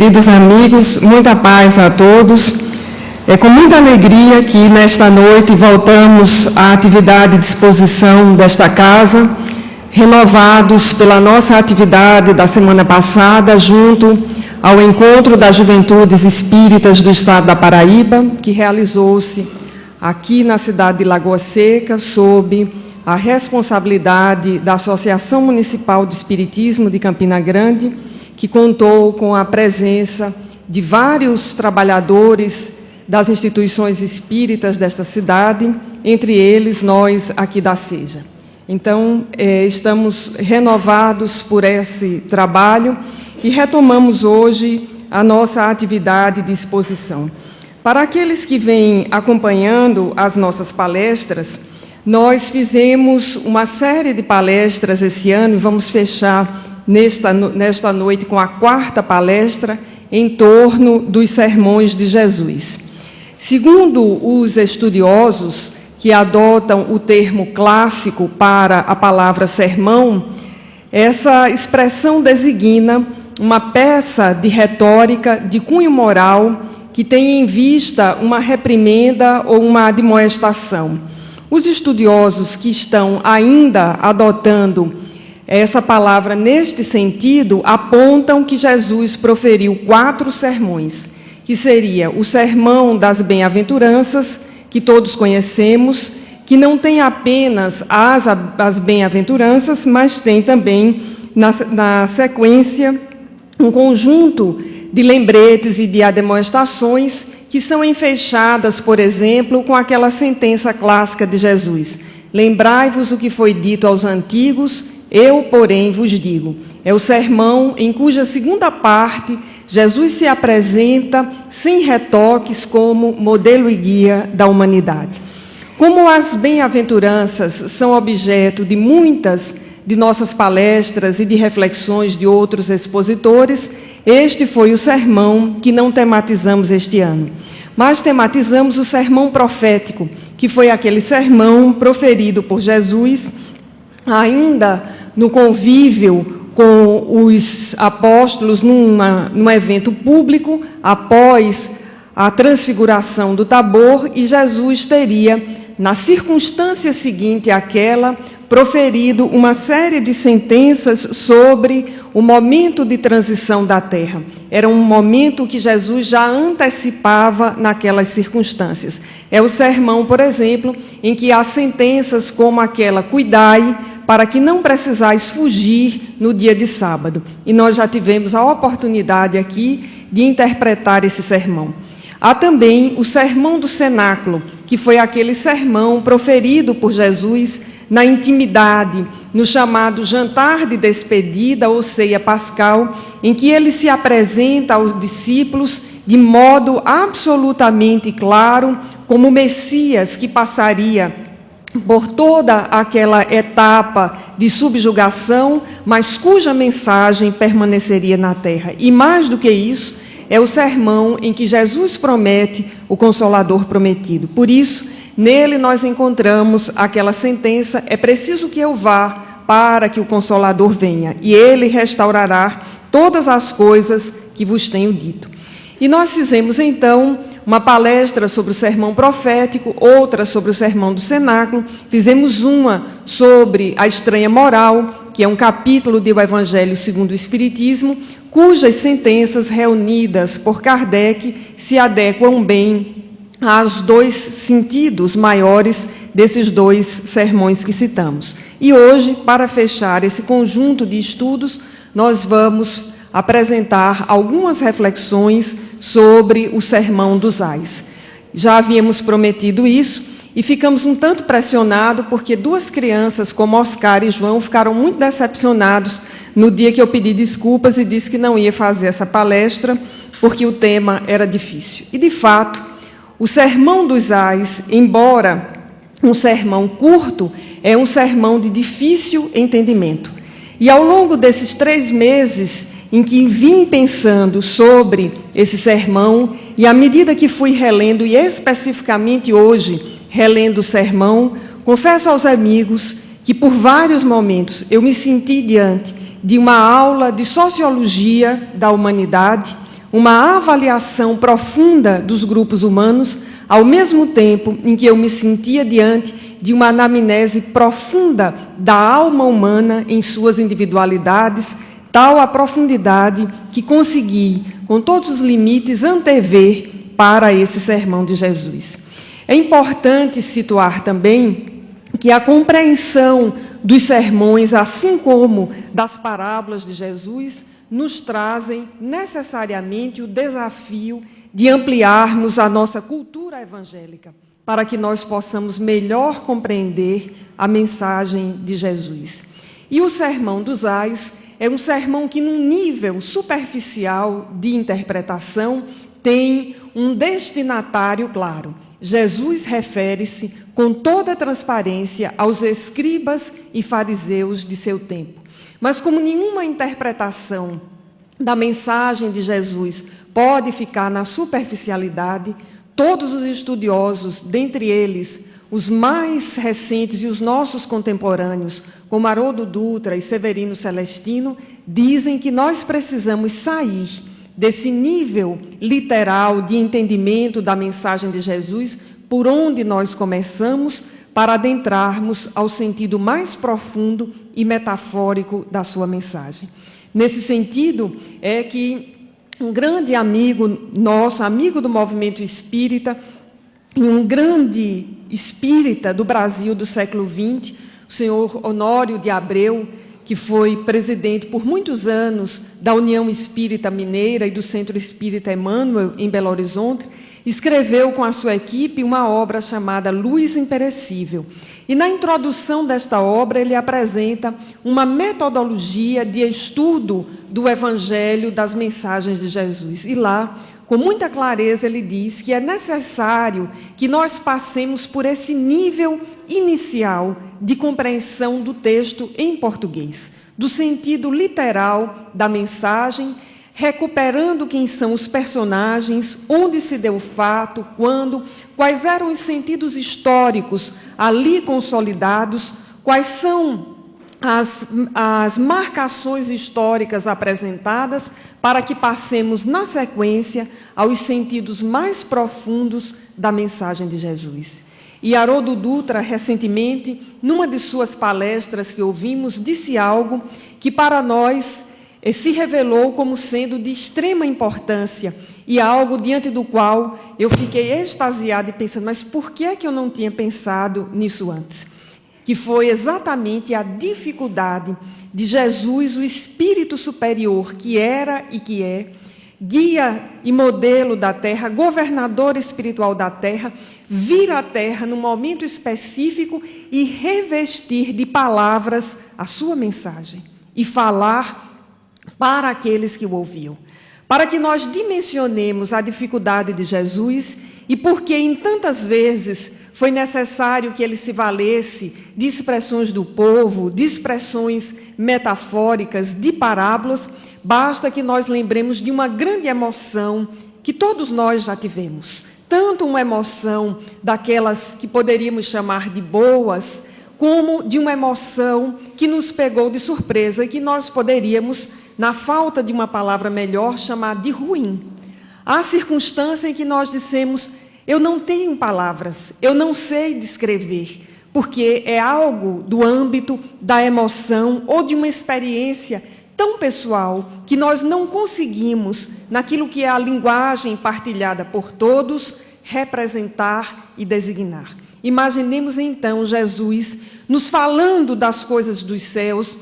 Queridos amigos, muita paz a todos. É com muita alegria que nesta noite voltamos à atividade de exposição desta casa, renovados pela nossa atividade da semana passada, junto ao Encontro das Juventudes Espíritas do Estado da Paraíba, que realizou-se aqui na cidade de Lagoa Seca, sob a responsabilidade da Associação Municipal de Espiritismo de Campina Grande, que contou com a presença de vários trabalhadores das instituições espíritas desta cidade, entre eles nós aqui da SEJA. Então, estamos renovados por esse trabalho e retomamos hoje a nossa atividade de exposição. Para aqueles que vêm acompanhando as nossas palestras, nós fizemos uma série de palestras esse ano e vamos fechar nesta noite com a 4ª palestra em torno dos sermões de Jesus. Segundo os estudiosos que adotam o termo clássico para a palavra sermão, essa expressão designa uma peça de retórica de cunho moral que tem em vista uma reprimenda ou uma admoestação. Os estudiosos que estão ainda adotando essa palavra neste sentido apontam que Jesus proferiu 4 sermões, que seria o sermão das bem-aventuranças, que todos conhecemos, que não tem apenas as bem-aventuranças, mas tem também, na sequência, um conjunto de lembretes e de admoestações que são enfechadas, por exemplo, com aquela sentença clássica de Jesus: lembrai-vos o que foi dito aos antigos, eu, porém, vos digo. É o sermão em cuja segunda parte Jesus se apresenta sem retoques como modelo e guia da humanidade. Como as bem-aventuranças são objeto de muitas de nossas palestras e de reflexões de outros expositores, este foi o sermão que não tematizamos este ano, mas tematizamos o sermão profético, que foi aquele sermão proferido por Jesus ainda no convívio com os apóstolos num evento público, após a transfiguração do Tabor, e Jesus teria, na circunstância seguinte àquela, proferido uma série de sentenças sobre o momento de transição da terra. Era um momento que Jesus já antecipava naquelas circunstâncias. É o sermão, por exemplo, em que há sentenças como aquela: cuidai para que não precisais fugir no dia de sábado. E nós já tivemos a oportunidade aqui de interpretar esse sermão. Há também o sermão do cenáculo, que foi aquele sermão proferido por Jesus na intimidade, no chamado jantar de despedida ou ceia pascal, em que ele se apresenta aos discípulos de modo absolutamente claro como o Messias que passaria por toda aquela etapa de subjugação, mas cuja mensagem permaneceria na terra. E mais do que isso, é o sermão em que Jesus promete o Consolador prometido. Por isso, nele nós encontramos aquela sentença: é preciso que eu vá para que o Consolador venha, e ele restaurará todas as coisas que vos tenho dito. E nós fizemos, então, uma palestra sobre o sermão profético, outra sobre o sermão do cenáculo, fizemos uma sobre a estranha moral, que é um capítulo do Evangelho segundo o Espiritismo, cujas sentenças reunidas por Kardec se adequam bem aos 2 sentidos maiores desses 2 sermões que citamos. E hoje, para fechar esse conjunto de estudos, nós vamos apresentar algumas reflexões sobre o sermão dos ais. Já havíamos prometido isso e ficamos um tanto pressionados porque 2 crianças, como Oscar e João, ficaram muito decepcionados no dia que eu pedi desculpas e disse que não ia fazer essa palestra porque o tema era difícil. E, de fato, o sermão dos ais, embora um sermão curto, é um sermão de difícil entendimento. E, ao longo desses 3 meses em que vim pensando sobre esse sermão, e à medida que fui relendo, e especificamente hoje, relendo o sermão, confesso aos amigos que, por vários momentos, eu me senti diante de uma aula de sociologia da humanidade, uma avaliação profunda dos grupos humanos, ao mesmo tempo em que eu me sentia diante de uma anamnese profunda da alma humana em suas individualidades, tal a profundidade que consegui, com todos os limites, antever para esse sermão de Jesus. É importante situar também que a compreensão dos sermões, assim como das parábolas de Jesus, nos trazem necessariamente o desafio de ampliarmos a nossa cultura evangélica, para que nós possamos melhor compreender a mensagem de Jesus. E o Sermão dos Ais é um sermão que, num nível superficial de interpretação, tem um destinatário claro. Jesus refere-se com toda a transparência aos escribas e fariseus de seu tempo. Mas como nenhuma interpretação da mensagem de Jesus pode ficar na superficialidade, todos os estudiosos, dentre eles os mais recentes e os nossos contemporâneos, como Haroldo Dutra e Severino Celestino, dizem que nós precisamos sair desse nível literal de entendimento da mensagem de Jesus, por onde nós começamos, para adentrarmos ao sentido mais profundo e metafórico da sua mensagem. Nesse sentido, é que um grande amigo nosso, amigo do movimento espírita, e um grande espírita do Brasil do século XX, o senhor Honório de Abreu, que foi presidente por muitos anos da União Espírita Mineira e do Centro Espírita Emmanuel, em Belo Horizonte, escreveu com a sua equipe uma obra chamada Luz Imperecível. E na introdução desta obra ele apresenta uma metodologia de estudo do Evangelho, das mensagens de Jesus. E lá, com muita clareza, ele diz que é necessário que nós passemos por esse nível inicial de compreensão do texto em português, do sentido literal da mensagem, recuperando quem são os personagens, onde se deu o fato, quando, quais eram os sentidos históricos ali consolidados, quais são as marcações históricas apresentadas, para que passemos, na sequência, aos sentidos mais profundos da mensagem de Jesus. E Haroldo Dutra, recentemente, numa de suas palestras que ouvimos, disse algo que, para nós, se revelou como sendo de extrema importância e algo diante do qual eu fiquei extasiada e pensando, mas por que é que eu não tinha pensado nisso antes? Que foi exatamente a dificuldade de Jesus, o Espírito Superior, que era e que é, guia e modelo da Terra, governador espiritual da Terra, vir à Terra num momento específico e revestir de palavras a sua mensagem e falar para aqueles que o ouviam, para que nós dimensionemos a dificuldade de Jesus e porque em tantas vezes foi necessário que ele se valesse de expressões do povo, de expressões metafóricas, de parábolas, basta que nós lembremos de uma grande emoção que todos nós já tivemos, tanto uma emoção daquelas que poderíamos chamar de boas, como de uma emoção que nos pegou de surpresa e que nós poderíamos, na falta de uma palavra melhor, chamar de ruim. Há circunstância em que nós dissemos, eu não tenho palavras, eu não sei descrever, porque é algo do âmbito da emoção ou de uma experiência tão pessoal que nós não conseguimos, naquilo que é a linguagem partilhada por todos, representar e designar. Imaginemos, então, Jesus nos falando das coisas dos céus,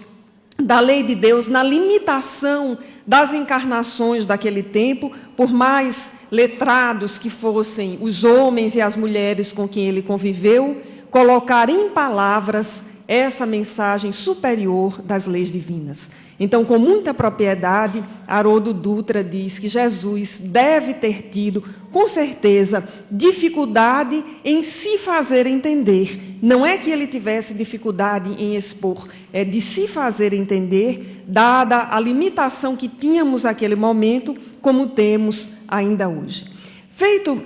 da lei de Deus, na limitação das encarnações daquele tempo, por mais letrados que fossem os homens e as mulheres com quem ele conviveu, colocar em palavras essa mensagem superior das leis divinas. Então, com muita propriedade, Haroldo Dutra diz que Jesus deve ter tido, com certeza, dificuldade em se fazer entender. Não é que ele tivesse dificuldade em expor, é de se fazer entender, dada a limitação que tínhamos naquele momento, como temos ainda hoje. Feito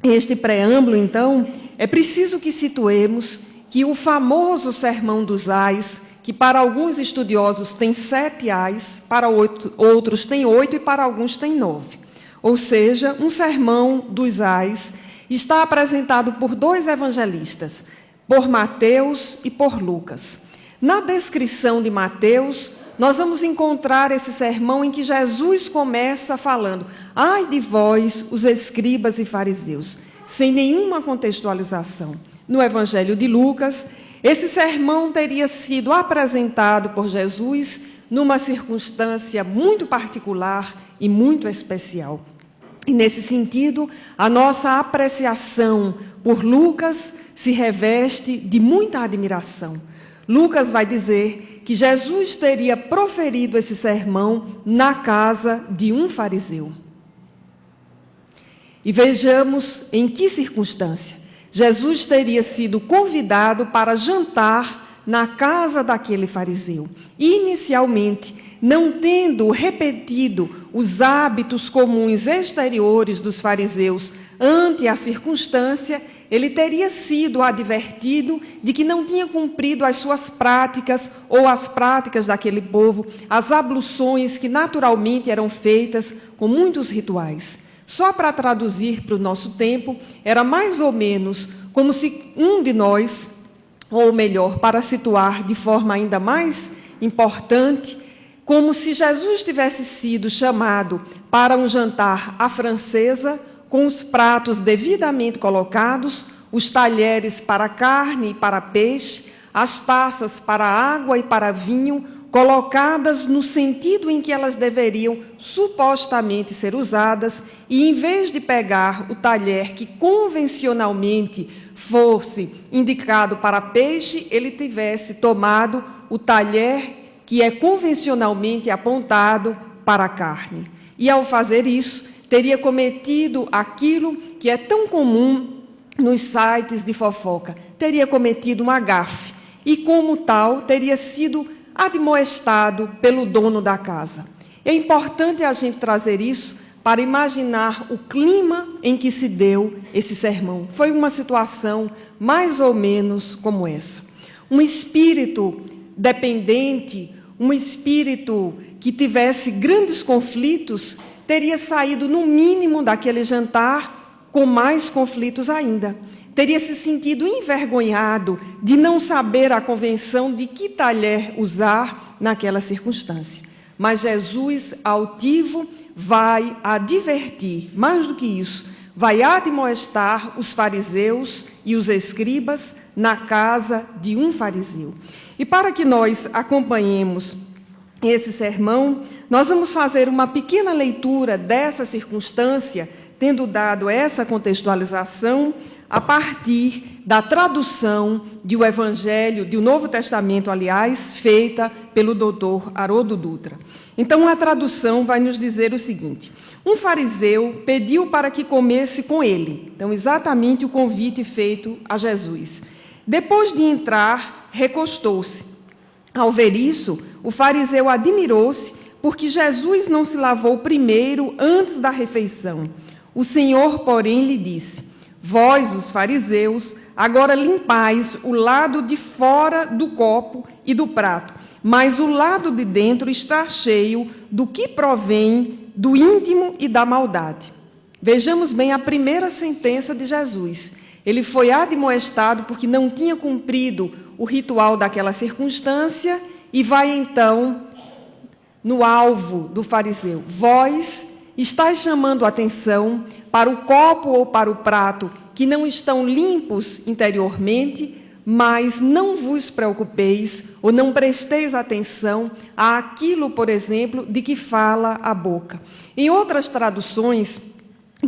este preâmbulo, então, é preciso que situemos que o famoso Sermão dos Ais, que para alguns estudiosos tem 7 ais, para outros tem 8 e para alguns tem 9. ou seja, um sermão dos ais, está apresentado por dois evangelistas, por Mateus e por Lucas. Na descrição de Mateus, nós vamos encontrar esse sermão em que Jesus começa falando: ai de vós, os escribas e fariseus, sem nenhuma contextualização. No Evangelho de Lucas, esse sermão teria sido apresentado por Jesus numa circunstância muito particular e muito especial. E, nesse sentido, a nossa apreciação por Lucas se reveste de muita admiração. Lucas vai dizer que Jesus teria proferido esse sermão na casa de um fariseu. E vejamos em que circunstância. Jesus teria sido convidado para jantar na casa daquele fariseu. Inicialmente, não tendo repetido os hábitos comuns exteriores dos fariseus ante a circunstância, ele teria sido advertido de que não tinha cumprido as suas práticas ou as práticas daquele povo, as abluções que naturalmente eram feitas com muitos rituais. Só para traduzir para o nosso tempo, era mais ou menos como se um de nós, ou melhor, para situar de forma ainda mais importante, como se Jesus tivesse sido chamado para um jantar à francesa, com os pratos devidamente colocados, os talheres para carne e para peixe, as taças para água e para vinho, colocadas no sentido em que elas deveriam supostamente ser usadas, e em vez de pegar o talher que convencionalmente fosse indicado para peixe, ele tivesse tomado o talher que é convencionalmente apontado para a carne. E, ao fazer isso, teria cometido aquilo que é tão comum nos sites de fofoca, teria cometido uma gafe, e, como tal, teria sido admoestado pelo dono da casa. É importante a gente trazer isso para imaginar o clima em que se deu esse sermão. Foi uma situação mais ou menos como essa. Um espírito dependente, um espírito que tivesse grandes conflitos, teria saído, no mínimo, daquele jantar com mais conflitos ainda. Teria se sentido envergonhado de não saber a convenção de que talher usar naquela circunstância. Mas Jesus, altivo, vai advertir, mais do que isso, vai admoestar os fariseus e os escribas na casa de um fariseu. E para que nós acompanhemos esse sermão, nós vamos fazer uma pequena leitura dessa circunstância, tendo dado essa contextualização, a partir da tradução de o Evangelho, de o Novo Testamento, aliás, feita pelo doutor Haroldo Dutra. Então, a tradução vai nos dizer o seguinte: um fariseu pediu para que comesse com ele. Então, exatamente o convite feito a Jesus. Depois de entrar, recostou-se. Ao ver isso, o fariseu admirou-se, porque Jesus não se lavou primeiro antes da refeição. O Senhor, porém, lhe disse: vós, os fariseus, agora limpais o lado de fora do copo e do prato, mas o lado de dentro está cheio do que provém do íntimo e da maldade. Vejamos bem a primeira sentença de Jesus. Ele foi admoestado porque não tinha cumprido o ritual daquela circunstância e vai, então, no alvo do fariseu. Vós estáis chamando a atenção para o copo ou para o prato que não estão limpos interiormente, mas não vos preocupeis ou não presteis atenção àquilo, por exemplo, de que fala a boca. Em outras traduções,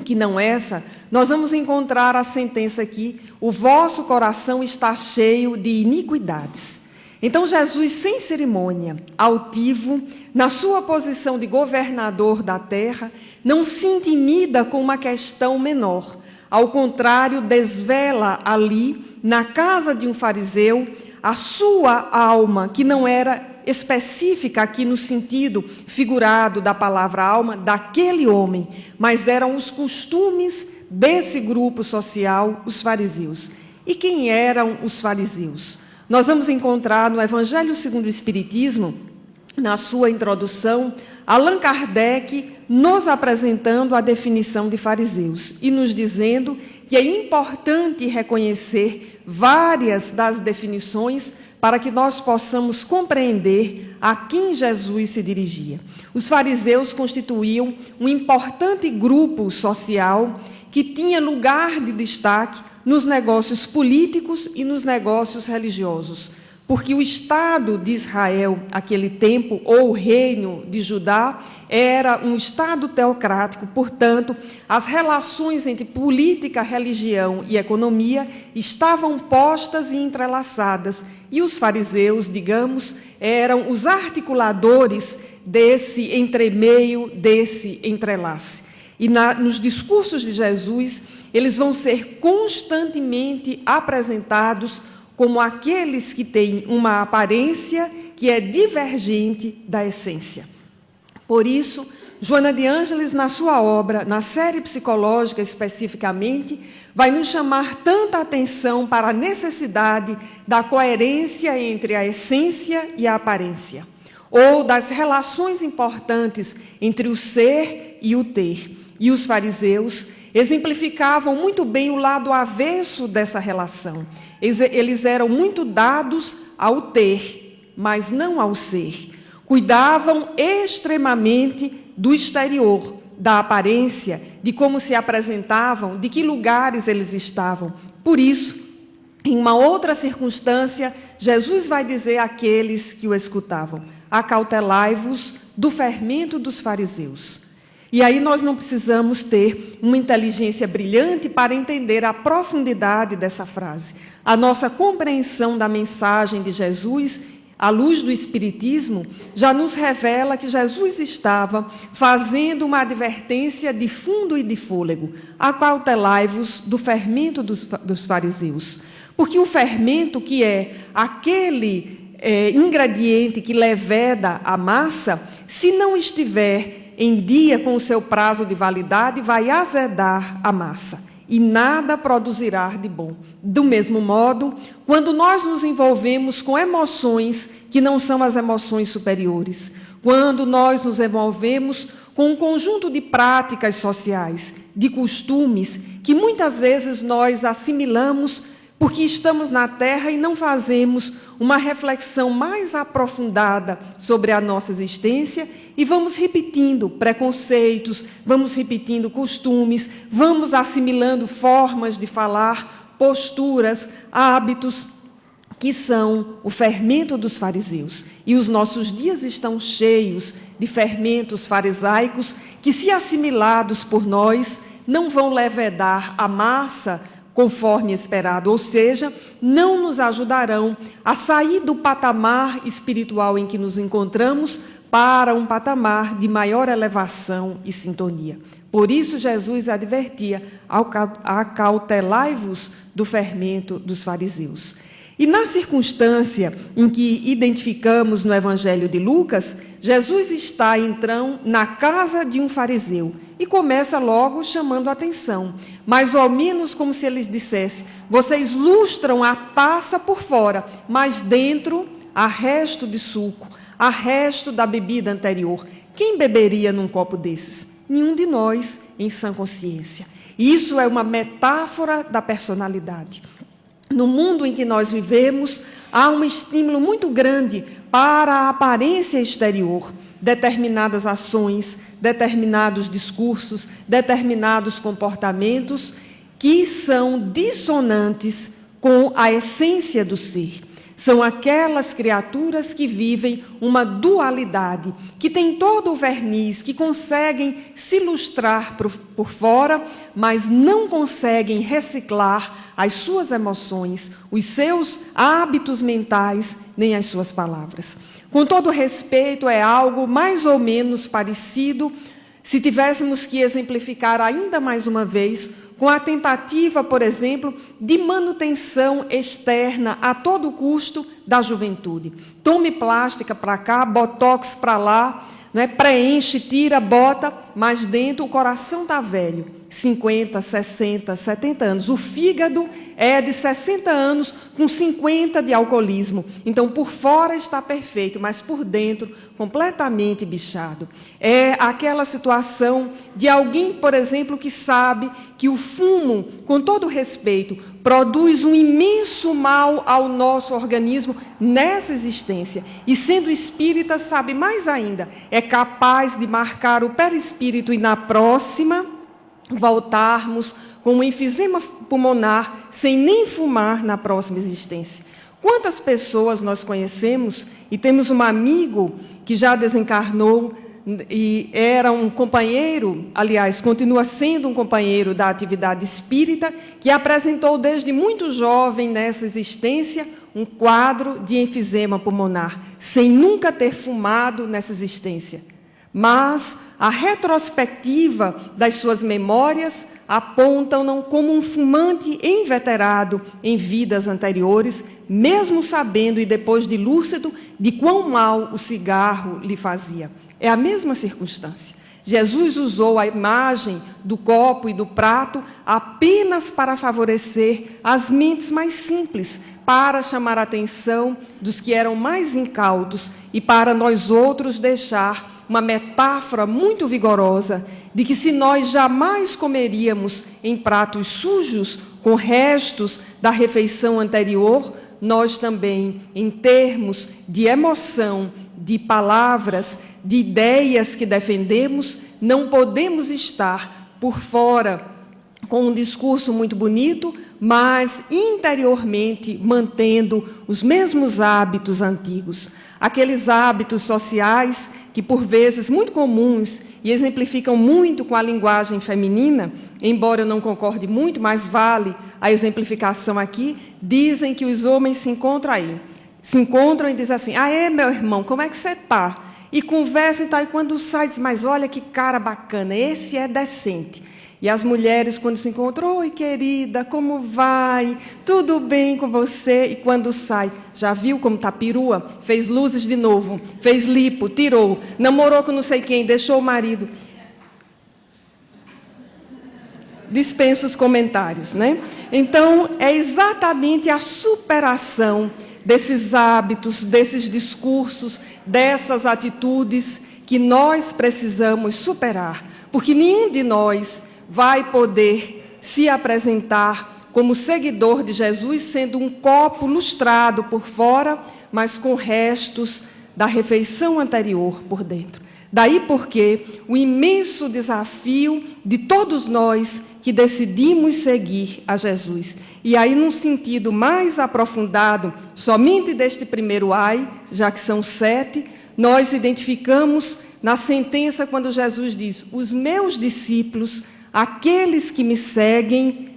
que não essa, nós vamos encontrar a sentença aqui: o vosso coração está cheio de iniquidades. Então, Jesus, sem cerimônia, altivo, na sua posição de governador da terra, não se intimida com uma questão menor. Ao contrário, desvela ali, na casa de um fariseu, a sua alma, que não era específica aqui no sentido figurado da palavra alma, daquele homem, mas eram os costumes desse grupo social, os fariseus. E quem eram os fariseus? Nós vamos encontrar no Evangelho segundo o Espiritismo, na sua introdução, Allan Kardec nos apresentando a definição de fariseus e nos dizendo que é importante reconhecer várias das definições para que nós possamos compreender a quem Jesus se dirigia. Os fariseus constituíam um importante grupo social que tinha lugar de destaque nos negócios políticos e nos negócios religiosos, porque o Estado de Israel, naquele tempo, ou o reino de Judá, era um Estado teocrático, portanto, as relações entre política, religião e economia estavam postas e entrelaçadas, e os fariseus, digamos, eram os articuladores desse entremeio, desse entrelace. E nos discursos de Jesus, eles vão ser constantemente apresentados como aqueles que têm uma aparência que é divergente da essência. Por isso, Joana de Ângeles, na sua obra, na série psicológica especificamente, vai nos chamar tanta atenção para a necessidade da coerência entre a essência e a aparência, ou das relações importantes entre o ser e o ter. E os fariseus exemplificavam muito bem o lado avesso dessa relação. Eles eram muito dados ao ter, mas não ao ser. Cuidavam extremamente do exterior, da aparência, de como se apresentavam, de que lugares eles estavam. Por isso, em uma outra circunstância, Jesus vai dizer àqueles que o escutavam: acautelai-vos do fermento dos fariseus. E aí nós não precisamos ter uma inteligência brilhante para entender a profundidade dessa frase. A nossa compreensão da mensagem de Jesus, à luz do Espiritismo, já nos revela que Jesus estava fazendo uma advertência de fundo e de fôlego: acautelai-vos do fermento dos fariseus. Porque o fermento, que é aquele ingrediente que leveda a massa, se não estiver em dia com o seu prazo de validade, vai azedar a massa e nada produzirá de bom. Do mesmo modo, quando nós nos envolvemos com emoções que não são as emoções superiores, quando nós nos envolvemos com um conjunto de práticas sociais, de costumes, que muitas vezes nós assimilamos porque estamos na Terra e não fazemos uma reflexão mais aprofundada sobre a nossa existência, e vamos repetindo preconceitos, vamos repetindo costumes, vamos assimilando formas de falar, posturas, hábitos, que são o fermento dos fariseus. E os nossos dias estão cheios de fermentos farisaicos que, se assimilados por nós, não vão levedar a massa conforme esperado, ou seja, não nos ajudarão a sair do patamar espiritual em que nos encontramos para um patamar de maior elevação e sintonia. Por isso, Jesus advertia: acautelai-vos do fermento dos fariseus. E na circunstância em que identificamos no Evangelho de Lucas, Jesus está, então, na casa de um fariseu e começa logo chamando a atenção, mais ou menos como se ele dissesse: vocês lustram a taça por fora, mas dentro há resto de suco, há resto da bebida anterior. Quem beberia num copo desses? Nenhum de nós, em sã consciência. Isso é uma metáfora da personalidade. No mundo em que nós vivemos, há um estímulo muito grande para a aparência exterior, determinadas ações, determinados discursos, determinados comportamentos que são dissonantes com a essência do ser. São aquelas criaturas que vivem uma dualidade, que têm todo o verniz, que conseguem se lustrar por fora, mas não conseguem reciclar as suas emoções, os seus hábitos mentais, nem as suas palavras. Com todo respeito, é algo mais ou menos parecido, se tivéssemos que exemplificar ainda mais uma vez, com a tentativa, por exemplo, de manutenção externa a todo custo da juventude. Tome plástica para cá, botox para lá, né? Preenche, tira, bota, mas dentro o coração está velho, 50, 60, 70 anos. O fígado é de 60 anos com 50 de alcoolismo. Então, por fora está perfeito, mas por dentro completamente bichado. É aquela situação de alguém, por exemplo, que sabe que o fumo, com todo respeito, produz um imenso mal ao nosso organismo nessa existência. E, sendo espírita, sabe mais ainda, é capaz de marcar o perispírito e, na próxima, voltarmos com um enfisema pulmonar sem nem fumar na próxima existência. Quantas pessoas nós conhecemos, e temos um amigo que já desencarnou e era um companheiro, aliás, continua sendo um companheiro da atividade espírita, que apresentou desde muito jovem nessa existência um quadro de enfisema pulmonar, sem nunca ter fumado nessa existência. Mas a retrospectiva das suas memórias apontam-no como um fumante inveterado em vidas anteriores, mesmo sabendo e depois de lúcido de quão mal o cigarro lhe fazia. É a mesma circunstância. Jesus usou a imagem do copo e do prato apenas para favorecer as mentes mais simples, para chamar a atenção dos que eram mais incautos e para nós outros deixar uma metáfora muito vigorosa de que se nós jamais comeríamos em pratos sujos com restos da refeição anterior, nós também, em termos de emoção, de palavras, de ideias que defendemos, não podemos estar por fora com um discurso muito bonito, mas interiormente mantendo os mesmos hábitos antigos. Aqueles hábitos sociais que, por vezes, muito comuns e exemplificam muito com a linguagem feminina, embora eu não concorde muito, mas vale a exemplificação aqui, dizem que os homens se encontram e dizem assim: ah, é, meu irmão, como é que você está? E conversam e tal, e quando sai, diz: mas olha que cara bacana, esse é decente. E as mulheres, quando se encontram: oi, querida, como vai? Tudo bem com você? E quando sai: já viu como está perua? Fez luzes de novo, fez lipo, tirou, namorou com não sei quem, deixou o marido. Dispensa os comentários, né? Então, é exatamente a superação desses hábitos, desses discursos, dessas atitudes que nós precisamos superar, porque nenhum de nós vai poder se apresentar como seguidor de Jesus sendo um copo lustrado por fora, mas com restos da refeição anterior por dentro. Daí porque o imenso desafio de todos nós que decidimos seguir a Jesus. E aí, num sentido mais aprofundado, somente deste primeiro ai, já que são 7, nós identificamos na sentença quando Jesus diz: os meus discípulos, aqueles que me seguem,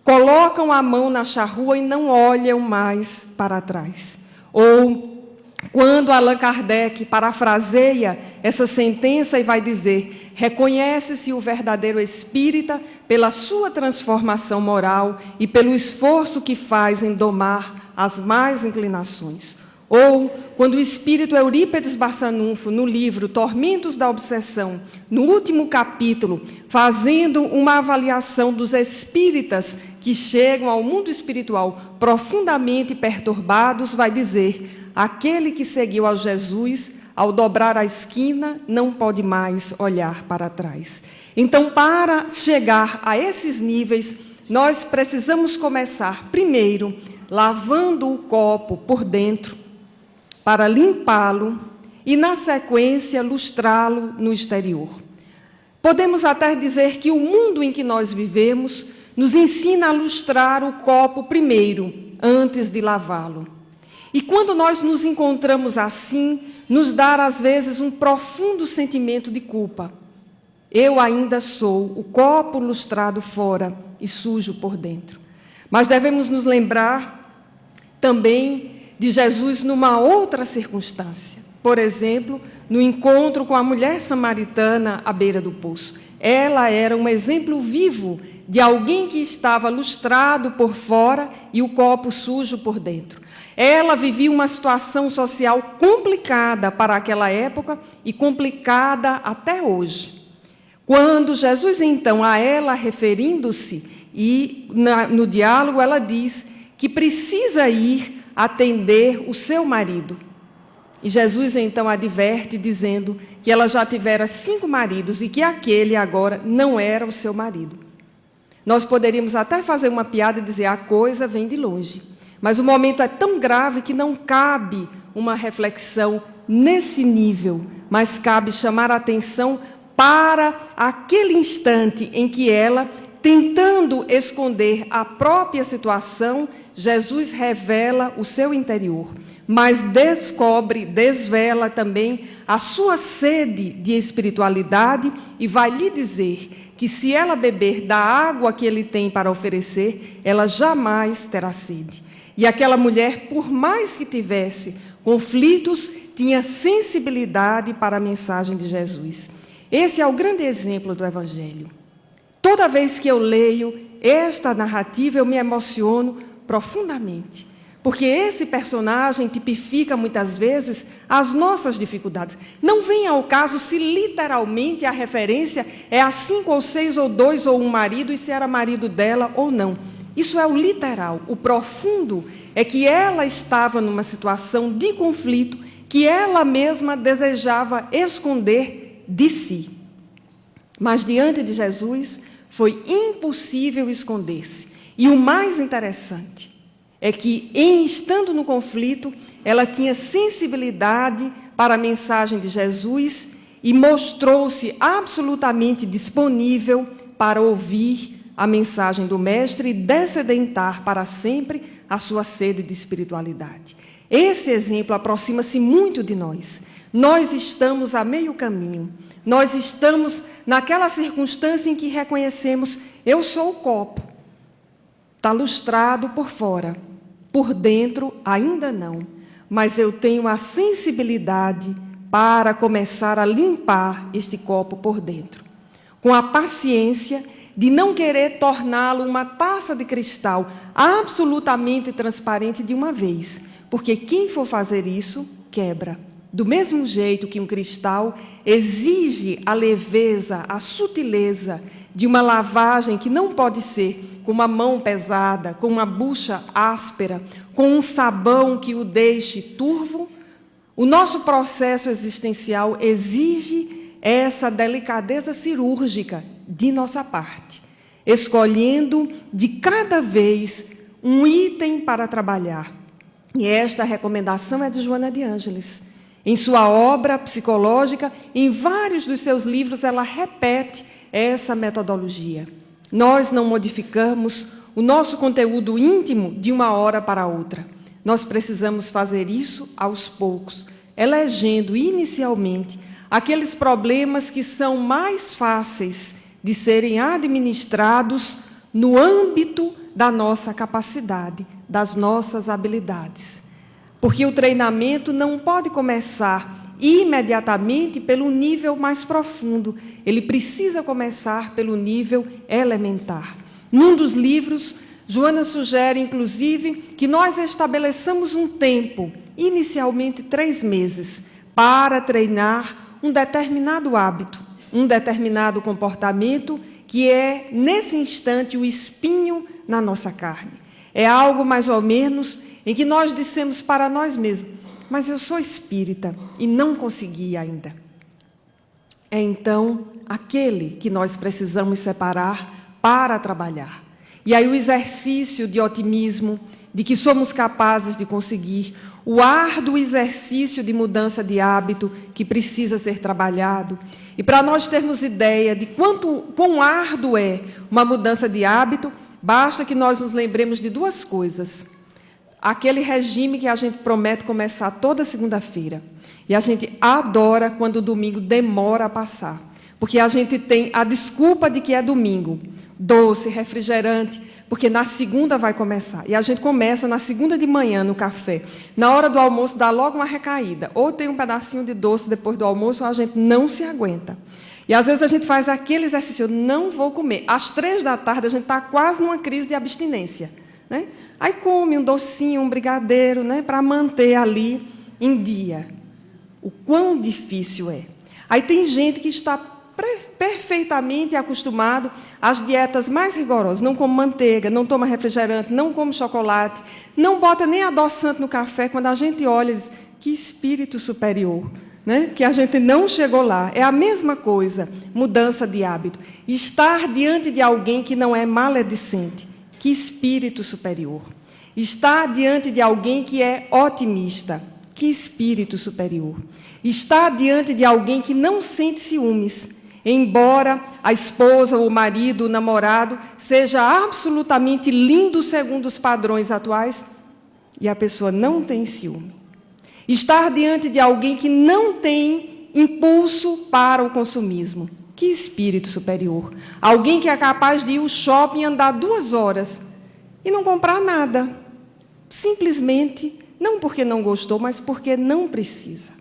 colocam a mão na charrua e não olham mais para trás. Ou quando Allan Kardec parafraseia essa sentença e vai dizer: reconhece-se o verdadeiro espírita pela sua transformação moral e pelo esforço que faz em domar as más inclinações. Ou quando o espírito Eurípides Barçanufo, no livro Tormentos da Obsessão, no último capítulo, fazendo uma avaliação dos espíritas que chegam ao mundo espiritual profundamente perturbados, vai dizer: aquele que seguiu a Jesus, ao dobrar a esquina, não pode mais olhar para trás. Então, para chegar a esses níveis, nós precisamos começar, primeiro, lavando o copo por dentro, para limpá-lo e, na sequência, lustrá-lo no exterior. Podemos até dizer que o mundo em que nós vivemos nos ensina a lustrar o copo primeiro, antes de lavá-lo. E quando nós nos encontramos assim, nos dá, às vezes, um profundo sentimento de culpa. Eu ainda sou o copo lustrado fora e sujo por dentro. Mas devemos nos lembrar também de Jesus numa outra circunstância. Por exemplo, no encontro com a mulher samaritana à beira do poço. Ela era um exemplo vivo de alguém que estava lustrado por fora e o copo sujo por dentro. Ela vivia uma situação social complicada para aquela época e complicada até hoje. Quando Jesus, então, a ela referindo-se, e no diálogo ela diz que precisa ir atender o seu marido. E Jesus, então, adverte, dizendo que ela já tivera 5 maridos e que aquele agora não era o seu marido. Nós poderíamos até fazer uma piada e dizer, a coisa vem de longe. Mas o momento é tão grave que não cabe uma reflexão nesse nível, mas cabe chamar a atenção para aquele instante em que ela, tentando esconder a própria situação, Jesus revela o seu interior, mas desvela também a sua sede de espiritualidade e vai lhe dizer que se ela beber da água que ele tem para oferecer, ela jamais terá sede. E aquela mulher, por mais que tivesse conflitos, tinha sensibilidade para a mensagem de Jesus. Esse é o grande exemplo do Evangelho. Toda vez que eu leio esta narrativa, eu me emociono profundamente, porque esse personagem tipifica muitas vezes as nossas dificuldades. Não vem ao caso se literalmente a referência é a 5 ou 6 ou 2 ou um marido e se era marido dela ou não. Isso é o literal. O profundo é que ela estava numa situação de conflito que ela mesma desejava esconder de si. Mas diante de Jesus foi impossível esconder-se. E o mais interessante é que, estando no conflito, ela tinha sensibilidade para a mensagem de Jesus e mostrou-se absolutamente disponível para ouvir a mensagem do Mestre e descedentar para sempre a sua sede de espiritualidade. Esse exemplo aproxima-se muito de nós. Nós estamos a meio caminho. Nós estamos naquela circunstância em que reconhecemos, eu sou o copo. Está lustrado por fora, por dentro ainda não, mas eu tenho a sensibilidade para começar a limpar este copo por dentro, com a paciência de não querer torná-lo uma taça de cristal absolutamente transparente de uma vez, porque quem for fazer isso, quebra. Do mesmo jeito que um cristal exige a leveza, a sutileza de uma lavagem que não pode ser com uma mão pesada, com uma bucha áspera, com um sabão que o deixe turvo, o nosso processo existencial exige essa delicadeza cirúrgica de nossa parte, escolhendo de cada vez um item para trabalhar. E esta recomendação é de Joana de Ângeles. Em sua obra psicológica, em vários dos seus livros, ela repete essa metodologia. Nós não modificamos o nosso conteúdo íntimo de uma hora para outra. Nós precisamos fazer isso aos poucos, elegendo inicialmente aqueles problemas que são mais fáceis de serem administrados no âmbito da nossa capacidade, das nossas habilidades. Porque o treinamento não pode começar imediatamente pelo nível mais profundo. Ele precisa começar pelo nível elementar. Num dos livros, Joana sugere, inclusive, que nós estabeleçamos um tempo, inicialmente 3 meses, para treinar um determinado hábito, um determinado comportamento que é, nesse instante, o espinho na nossa carne. É algo mais ou menos em que nós dissemos para nós mesmos, mas eu sou espírita e não consegui ainda. É então aquele que nós precisamos separar para trabalhar. E aí o exercício de otimismo, de que somos capazes de conseguir, o árduo exercício de mudança de hábito que precisa ser trabalhado. E para nós termos ideia de quão árduo é uma mudança de hábito, basta que nós nos lembremos de 2 coisas. Aquele regime que a gente promete começar toda segunda-feira. E a gente adora quando o domingo demora a passar. Porque a gente tem a desculpa de que é domingo. Doce, refrigerante, porque na segunda vai começar. E a gente começa na segunda de manhã no café. Na hora do almoço dá logo uma recaída. Ou tem um pedacinho de doce depois do almoço, ou a gente não se aguenta. E às vezes a gente faz aquele exercício, eu não vou comer. Às 3 da tarde a gente está quase numa crise de abstinência, né? Aí come um docinho, um brigadeiro, né, para manter ali em dia. O quão difícil é. Aí tem gente que está perfeitamente acostumado às dietas mais rigorosas. Não come manteiga, não toma refrigerante, não come chocolate, não bota nem adoçante no café. Quando a gente olha, diz, que espírito superior, né? Que a gente não chegou lá. É a mesma coisa, mudança de hábito. Estar diante de alguém que não é maledicente. Que espírito superior. Estar diante de alguém que é otimista. Que espírito superior. Estar diante de alguém que não sente ciúmes, embora a esposa, o marido, o namorado seja absolutamente lindo segundo os padrões atuais, e a pessoa não tem ciúme. Estar diante de alguém que não tem impulso para o consumismo. Que espírito superior. Alguém que é capaz de ir ao shopping e andar 2 horas e não comprar nada. Simplesmente, não porque não gostou, mas porque não precisa.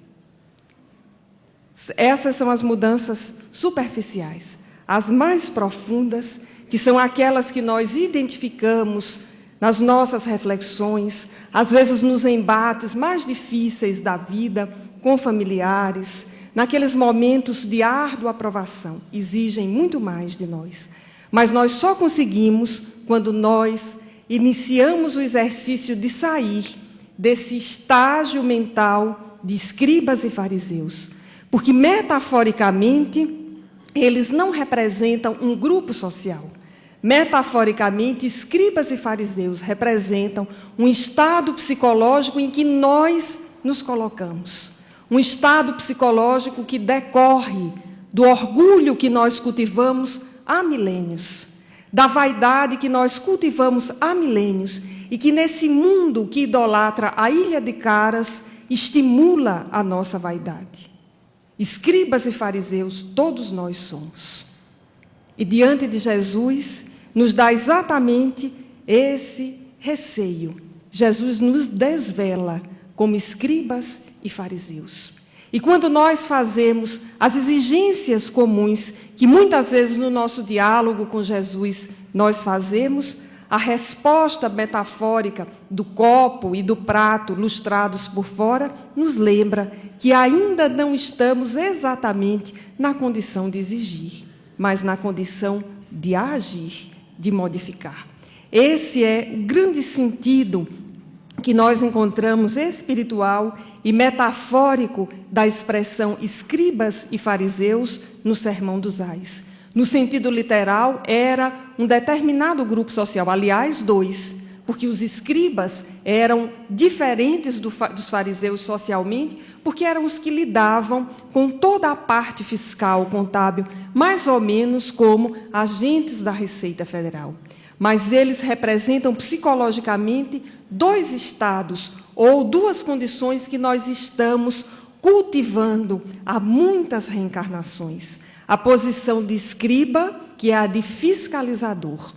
Essas são as mudanças superficiais. As mais profundas, que são aquelas que nós identificamos nas nossas reflexões, às vezes nos embates mais difíceis da vida, com familiares, naqueles momentos de árdua aprovação, exigem muito mais de nós. Mas nós só conseguimos quando nós iniciamos o exercício de sair desse estágio mental de escribas e fariseus. Porque, metaforicamente, eles não representam um grupo social. Metaforicamente, escribas e fariseus representam um estado psicológico em que nós nos colocamos. Um estado psicológico que decorre do orgulho que nós cultivamos há milênios, da vaidade que nós cultivamos há milênios, e que nesse mundo que idolatra a ilha de Caras, estimula a nossa vaidade. Escribas e fariseus, todos nós somos. E diante de Jesus, nos dá exatamente esse receio. Jesus nos desvela como escribas e fariseus. E quando nós fazemos as exigências comuns, que muitas vezes no nosso diálogo com Jesus nós fazemos, a resposta metafórica do copo e do prato lustrados por fora nos lembra que ainda não estamos exatamente na condição de exigir, mas na condição de agir, de modificar. Esse é o grande sentido que nós encontramos espiritual e metafórico da expressão escribas e fariseus no Sermão dos Ais. No sentido literal, era um determinado grupo social, aliás, 2, porque os escribas eram diferentes dos fariseus socialmente, porque eram os que lidavam com toda a parte fiscal, contábil, mais ou menos como agentes da Receita Federal. Mas eles representam psicologicamente 2 estados ou 2 condições que nós estamos cultivando há muitas reencarnações. A posição de escriba, que é a de fiscalizador,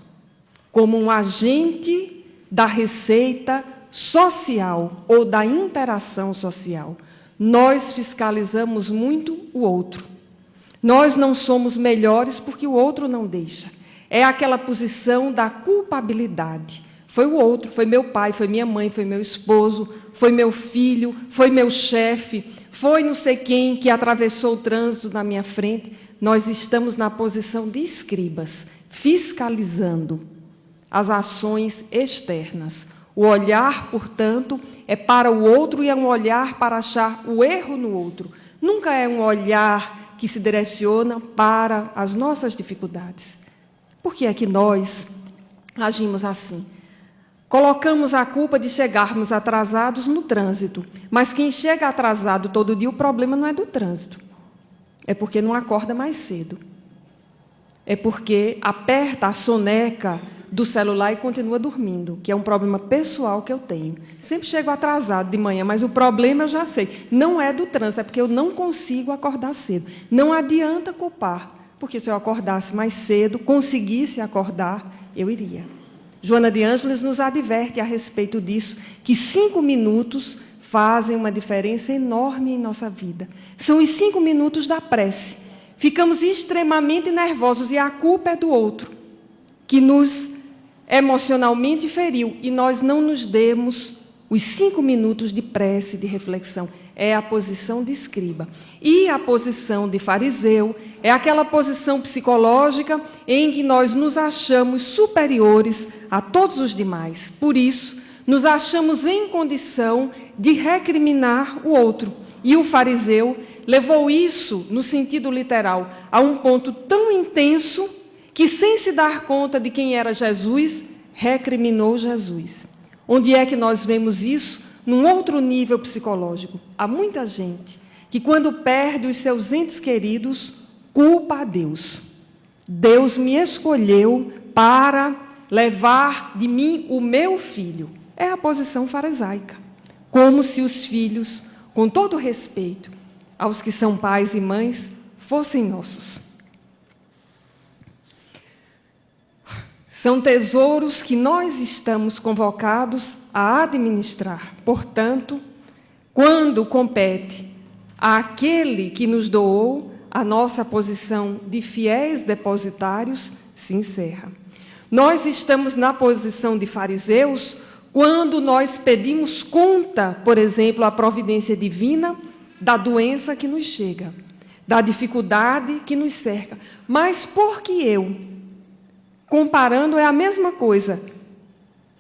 como um agente da receita social ou da interação social. Nós fiscalizamos muito o outro. Nós não somos melhores porque o outro não deixa. É aquela posição da culpabilidade. Foi o outro, foi meu pai, foi minha mãe, foi meu esposo, foi meu filho, foi meu chefe, foi não sei quem que atravessou o trânsito na minha frente. Nós estamos na posição de escribas, fiscalizando as ações externas. O olhar, portanto, é para o outro e é um olhar para achar o erro no outro. Nunca é um olhar que se direciona para as nossas dificuldades. Por que é que nós agimos assim? Colocamos a culpa de chegarmos atrasados no trânsito, mas quem chega atrasado todo dia, o problema não é do trânsito. É porque não acorda mais cedo. É porque aperta a soneca do celular e continua dormindo, que é um problema pessoal que eu tenho. Sempre chego atrasado de manhã, mas o problema eu já sei. Não é do trânsito, é porque eu não consigo acordar cedo. Não adianta culpar, porque se eu acordasse mais cedo, conseguisse acordar, eu iria. Joana de Ângeles nos adverte a respeito disso, que 5 minutos fazem uma diferença enorme em nossa vida. São os 5 minutos da prece. Ficamos extremamente nervosos e a culpa é do outro, que nos emocionalmente feriu, e nós não nos demos os 5 minutos de prece, de reflexão. É a posição de escriba. E a posição de fariseu é aquela posição psicológica em que nós nos achamos superiores a todos os demais. Por isso, nos achamos em condição de recriminar o outro. E o fariseu levou isso, no sentido literal, a um ponto tão intenso que, sem se dar conta de quem era Jesus, recriminou Jesus. Onde é que nós vemos isso? Num outro nível psicológico. Há muita gente que, quando perde os seus entes queridos, culpa a Deus. Deus me escolheu para levar de mim o meu filho. É a posição farisaica. Como se os filhos, com todo respeito aos que são pais e mães, fossem nossos. São tesouros que nós estamos convocados a administrar. Portanto, quando compete àquele que nos doou, a nossa posição de fiéis depositários se encerra. Nós estamos na posição de fariseus quando nós pedimos conta, por exemplo, à providência divina, da doença que nos chega, da dificuldade que nos cerca. Mas por que eu? Comparando, é a mesma coisa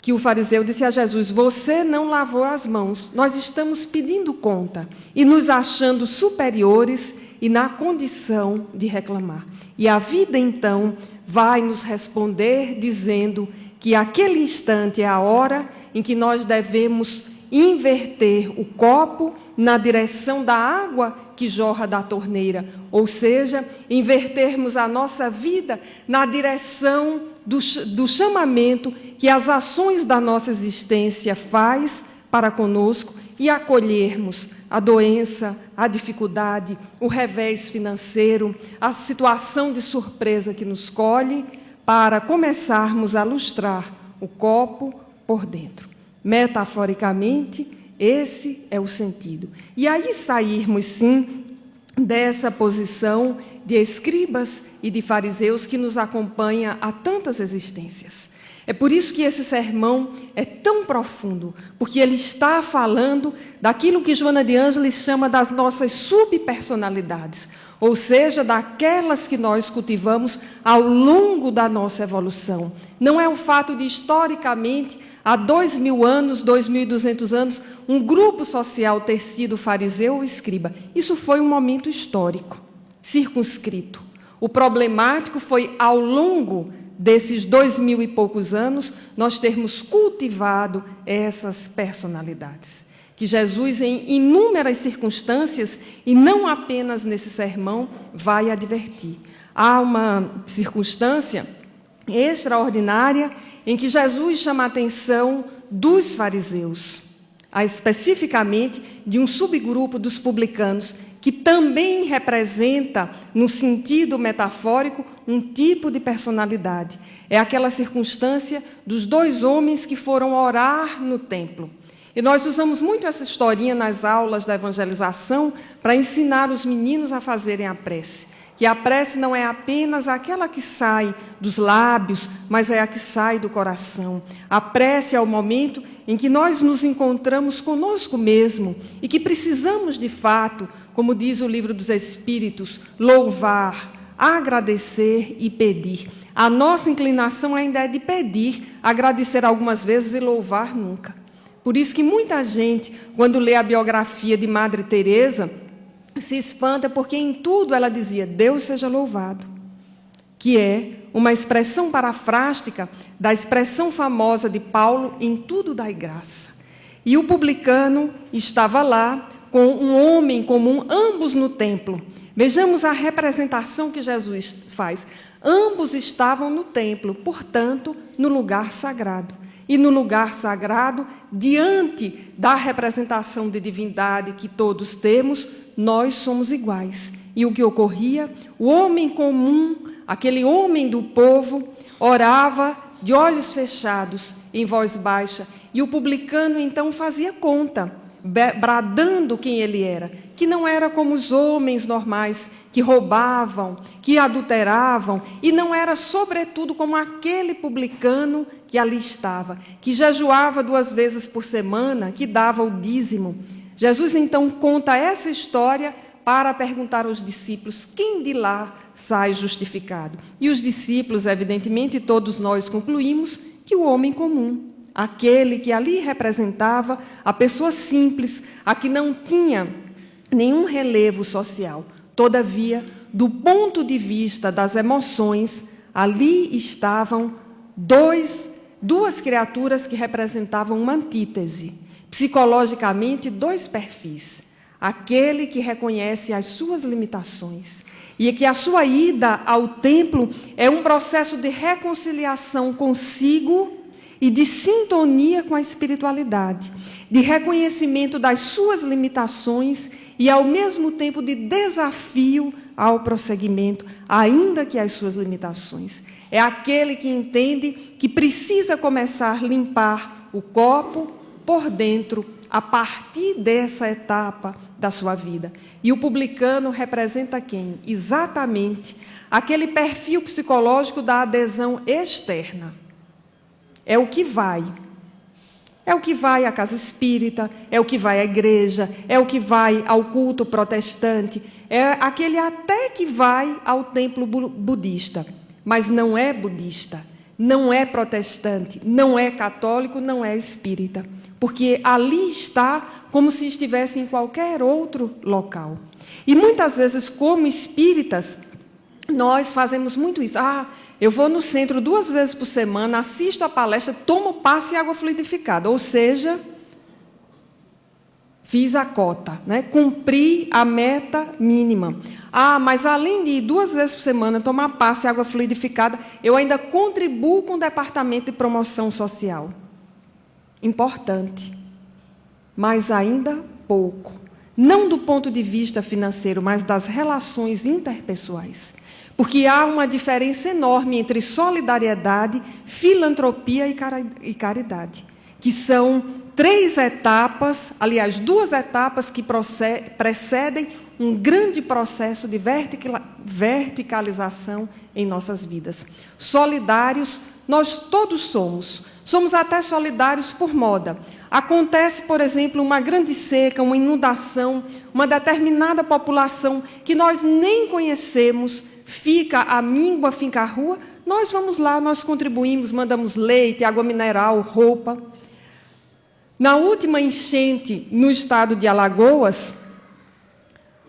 que o fariseu disse a Jesus: você não lavou as mãos. Nós estamos pedindo conta e nos achando superiores e na condição de reclamar. E a vida, então, vai nos responder dizendo que aquele instante é a hora em que nós devemos inverter o copo na direção da água que jorra da torneira, ou seja, invertermos a nossa vida na direção do chamamento que as ações da nossa existência faz para conosco e acolhermos a doença, a dificuldade, o revés financeiro, a situação de surpresa que nos colhe, para começarmos a lustrar o copo por dentro. Metaforicamente, esse é o sentido. E aí sairmos, sim, dessa posição de escribas e de fariseus que nos acompanha há tantas existências. É por isso que esse sermão é tão profundo, porque ele está falando daquilo que Joana de Ângeles chama das nossas subpersonalidades, ou seja, daquelas que nós cultivamos ao longo da nossa evolução. Não é o fato de, historicamente, há 2.000 anos, 2.200 anos, um grupo social ter sido fariseu ou escriba. Isso foi um momento histórico, circunscrito. O problemático foi, ao longo desses 2.000 e poucos anos, nós termos cultivado essas personalidades. Que Jesus, em inúmeras circunstâncias, e não apenas nesse sermão, vai advertir. Há uma circunstância extraordinária em que Jesus chama a atenção dos fariseus, especificamente de um subgrupo dos publicanos, que também representa, no sentido metafórico, um tipo de personalidade. É aquela circunstância dos 2 homens que foram orar no templo. E nós usamos muito essa historinha nas aulas da evangelização para ensinar os meninos a fazerem a prece. Que a prece não é apenas aquela que sai dos lábios, mas é a que sai do coração. A prece é o momento em que nós nos encontramos conosco mesmo e que precisamos, de fato, como diz o Livro dos Espíritos, louvar, agradecer e pedir. A nossa inclinação ainda é de pedir, agradecer algumas vezes e louvar nunca. Por isso que muita gente, quando lê a biografia de Madre Teresa, se espanta porque em tudo ela dizia: Deus seja louvado, que é uma expressão parafrástica da expressão famosa de Paulo: em tudo dai graça. E o publicano estava lá com um homem comum, ambos no templo. Vejamos a representação que Jesus faz. Ambos estavam no templo, portanto, no lugar sagrado. E no lugar sagrado, diante da representação de divindade que todos temos, nós somos iguais. E o que ocorria? O homem comum, aquele homem do povo, orava de olhos fechados, em voz baixa, e o publicano então fazia conta, bradando quem ele era, que não era como os homens normais, que roubavam, que adulteravam, e não era, sobretudo, como aquele publicano que ali estava, que jejuava 2 vezes por semana, que dava o dízimo. Jesus, então, conta essa história para perguntar aos discípulos: quem de lá sai justificado. E os discípulos, evidentemente, todos nós concluímos que o homem comum, aquele que ali representava a pessoa simples, a que não tinha nenhum relevo social. Todavia, do ponto de vista das emoções, ali estavam duas criaturas que representavam uma antítese. Psicologicamente, dois perfis. Aquele que reconhece as suas limitações e que a sua ida ao templo é um processo de reconciliação consigo e de sintonia com a espiritualidade, de reconhecimento das suas limitações e, ao mesmo tempo, de desafio ao prosseguimento, ainda que as suas limitações. É aquele que entende que precisa começar a limpar o copo por dentro, a partir dessa etapa da sua vida. E o publicano representa quem? Exatamente aquele perfil psicológico da adesão externa. É o que vai. É o que vai à casa espírita, é o que vai à igreja, é o que vai ao culto protestante, é aquele até que vai ao templo budista, mas não é budista, não é protestante, não é católico, não é espírita, porque ali está como se estivesse em qualquer outro local. E muitas vezes, como espíritas, nós fazemos muito isso. Eu vou no centro 2 vezes por semana, assisto a palestra, tomo passe e água fluidificada. Ou seja, fiz a cota, né? Cumpri a meta mínima. Mas além de ir 2 vezes por semana, tomar passe e água fluidificada, eu ainda contribuo com o departamento de promoção social. Importante, mas ainda pouco. Não do ponto de vista financeiro, mas das relações interpessoais. Porque há uma diferença enorme entre solidariedade, filantropia e caridade, que são 3 etapas, aliás, 2 etapas que precedem um grande processo de verticalização em nossas vidas. Solidários, nós todos somos. Somos até solidários por moda. Acontece, por exemplo, uma grande seca, uma inundação, uma determinada população que nós nem conhecemos, fica a míngua, fica a rua, nós vamos lá, nós contribuímos, mandamos leite, água mineral, roupa. Na última enchente no estado de Alagoas,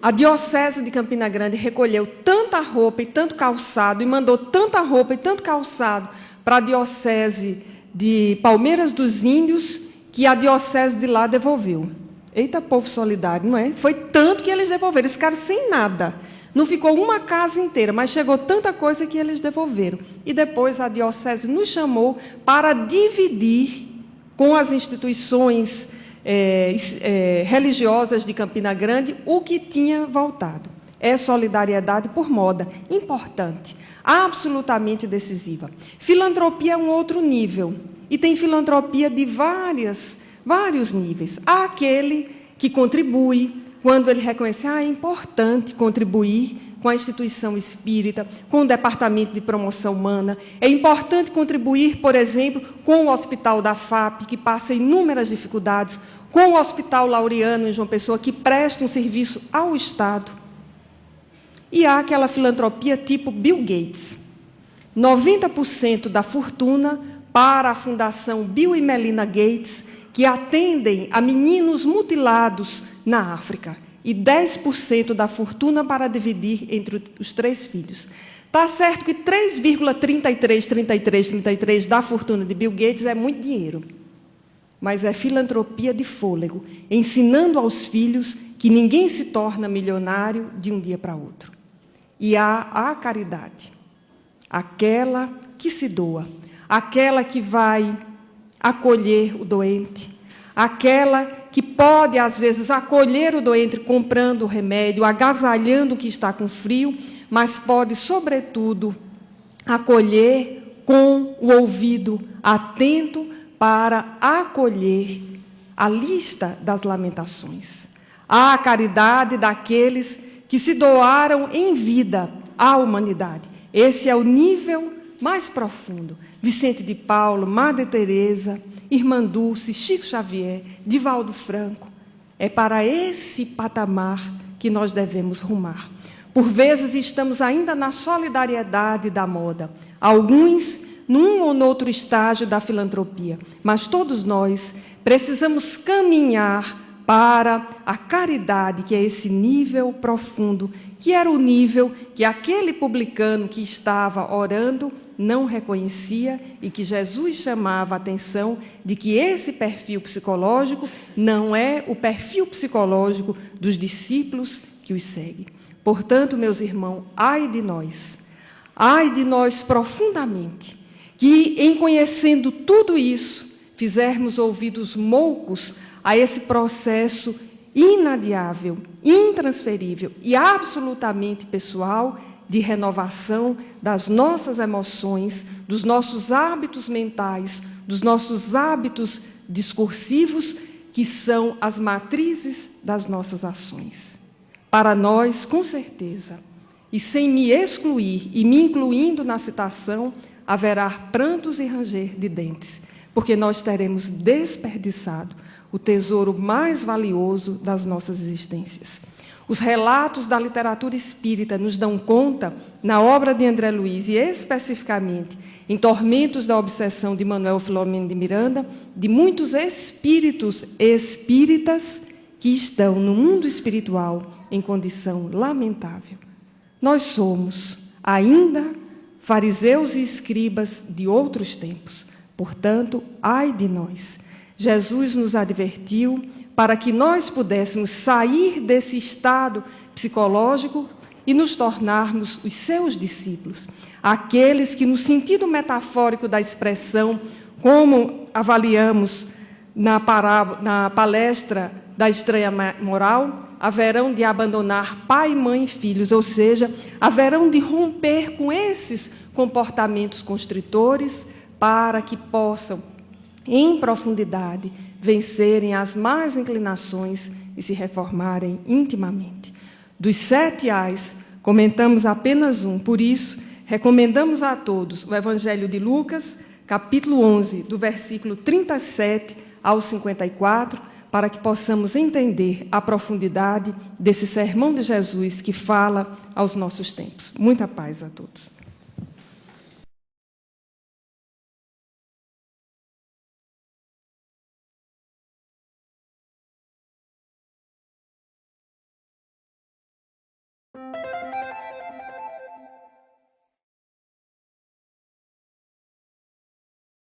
a Diocese de Campina Grande recolheu tanta roupa e tanto calçado, e mandou tanta roupa e tanto calçado para a Diocese de Palmeiras dos Índios, que a Diocese de lá devolveu. Eita, povo solidário, não é? Foi tanto que eles devolveram, eles ficaram sem nada. Não ficou uma casa inteira, mas chegou tanta coisa que eles devolveram. E depois a Diocese nos chamou para dividir com as instituições religiosas de Campina Grande o que tinha voltado. É solidariedade por moda, importante, absolutamente decisiva. Filantropia é um outro nível, e tem filantropia de vários níveis. Há aquele que contribui, quando ele reconhece, é importante contribuir com a instituição espírita, com o departamento de promoção humana, é importante contribuir, por exemplo, com o Hospital da FAP, que passa inúmeras dificuldades, com o Hospital Laureano, em João Pessoa, que presta um serviço ao Estado. E há aquela filantropia tipo Bill Gates. 90% da fortuna para a Fundação Bill e Melinda Gates, que atendem a meninos mutilados na África, e 10% da fortuna para dividir entre os 3 filhos. Está certo que 3,33 da fortuna de Bill Gates é muito dinheiro, mas é filantropia de fôlego, ensinando aos filhos que ninguém se torna milionário de um dia para outro. E há a caridade, aquela que se doa, aquela que vai acolher o doente, aquela que pode, às vezes, acolher o doente comprando o remédio, agasalhando o que está com frio, mas pode, sobretudo, acolher com o ouvido atento para acolher a lista das lamentações. Há a caridade daqueles que se doaram em vida à humanidade. Esse é o nível mais profundo. Vicente de Paulo, Madre Teresa, Irmã Dulce, Chico Xavier, Divaldo Franco. É para esse patamar que nós devemos rumar. Por vezes estamos ainda na solidariedade da moda, alguns num ou noutro estágio da filantropia, mas todos nós precisamos caminhar para a caridade, que é esse nível profundo, que era o nível que aquele publicano que estava orando não reconhecia e que Jesus chamava a atenção de que esse perfil psicológico não é o perfil psicológico dos discípulos que os seguem. Portanto, meus irmãos, ai de nós profundamente, que em conhecendo tudo isso, fizermos ouvidos moucos a esse processo inadiável, intransferível e absolutamente pessoal de renovação das nossas emoções, dos nossos hábitos mentais, dos nossos hábitos discursivos, que são as matrizes das nossas ações. Para nós, com certeza, e sem me excluir e me incluindo na citação, haverá prantos e ranger de dentes, porque nós teremos desperdiçado o tesouro mais valioso das nossas existências. Os relatos da literatura espírita nos dão conta, na obra de André Luiz, e especificamente em Tormentos da Obsessão, de Manuel Filomeno de Miranda, de muitos espíritos espíritas que estão no mundo espiritual em condição lamentável. Nós somos ainda fariseus e escribas de outros tempos. Portanto, ai de nós. Jesus nos advertiu para que nós pudéssemos sair desse estado psicológico e nos tornarmos os seus discípulos, aqueles que, no sentido metafórico da expressão, como avaliamos na palestra da estranha moral, haverão de abandonar pai, mãe e filhos, ou seja, haverão de romper com esses comportamentos constritores para que possam, em profundidade, vencerem as más inclinações e se reformarem intimamente. Dos 7 ais, comentamos apenas um, por isso, recomendamos a todos o Evangelho de Lucas, capítulo 11, do versículo 37 ao 54, para que possamos entender a profundidade desse sermão de Jesus que fala aos nossos tempos. Muita paz a todos.